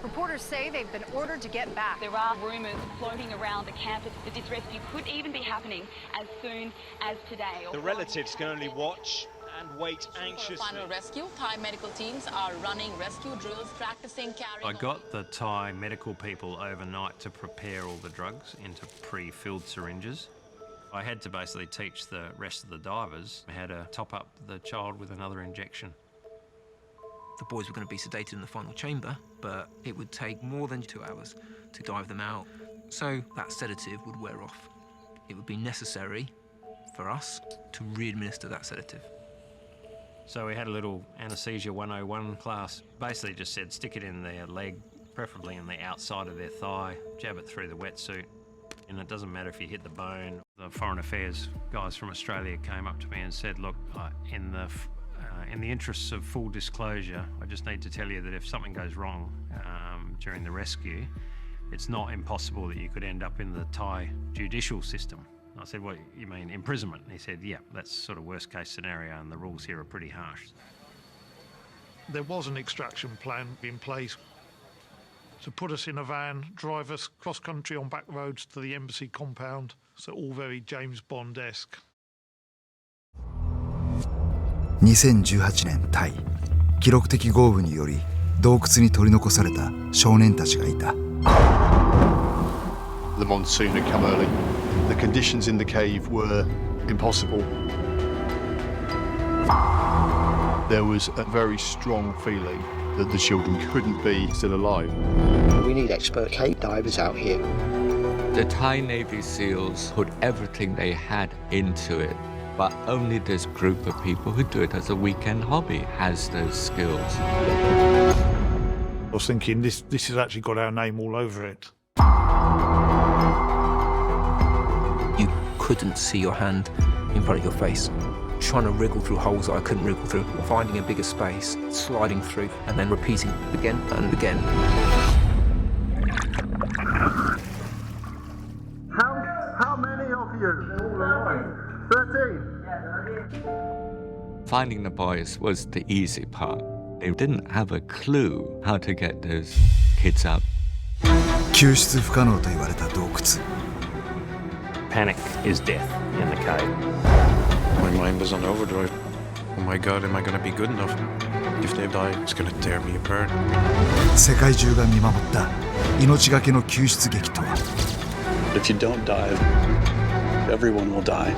Reporters say they've been ordered to get back. There are rumours floating around the campus that this rescue could even be happening as soon as today. The relatives can only watch and wait anxiously. For final rescue, Thai medical teams are running rescue drills, practicing carrying. I got the Thai medical people overnight to prepare all the drugs into pre-filled syringes. I had to basically teach the rest of the divers how to top up the child with another injection. The boys were going to be sedated in the final chamber, but it would take more than 2 hours to dive them out. So that sedative would wear off. It would be necessary for us to re-administer that sedative. So we had a little anaesthesia 101 class. Basically just said stick it in their leg, preferably in the outside of their thigh, jab it through the wetsuit. And it doesn't matter if you hit the bone. The Foreign Affairs guys from Australia came up to me and said, look, in the interests of full disclosure, I just need to tell you that if something goes wrong during the rescue, it's not impossible that you could end up in the Thai judicial system. I said, what, you mean imprisonment? And he said, yeah, that's sort of worst case scenario and the rules here are pretty harsh. There was an extraction plan in place to put us in a van, drive us cross-country on back roads to the embassy compound, so all very James Bond-esque. 2018年タイ、記録的豪雨により洞窟に取り残された少年たちがいた。The monsoon had come early. The conditions in the cave were impossible. There was a very strong feeling that the children couldn't be still alive. We need expert cave divers out here. The Thai Navy SEALs put everything they had into it, but only this group of people who do it as a weekend hobby has those skills. I was thinking, this has actually got our name all over it. You couldn't see your hand in front of your face. Trying to wriggle through holes that I couldn't wriggle through, finding a bigger space, sliding through, and then repeating again and again. How many of you? 13. Finding the boys was the easy part. They didn't have a clue how to get those kids up. 救出不可能と言われた洞窟。Panic is death in the cave. My mind was on overdrive. Oh my God, am I going to be good enough? If they die, it's going to tear me apart. 世界中が見守った命がけの救出劇とは。If you don't dive, everyone will die.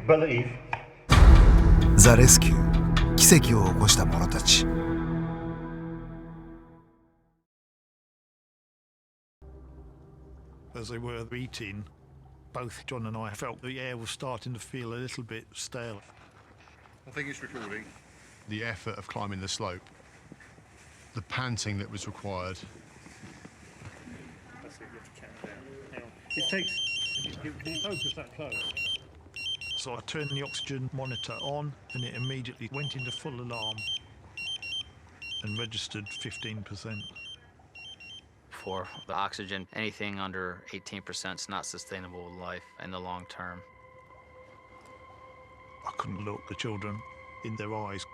Believe. The Rescue 奇跡を起こした者たち。As they were eating, both John and I felt the air was starting to feel a little bit stale. I think it's recording. The effort of climbing the slope, the panting that was required. That's it, you have to count down. Hang on. It takes. Can you focus that close? So I turned the oxygen monitor on and it immediately went into full alarm and registered 15%. For the oxygen, anything under 18% is not sustainable life in the long term. I couldn't look the children in their eyes.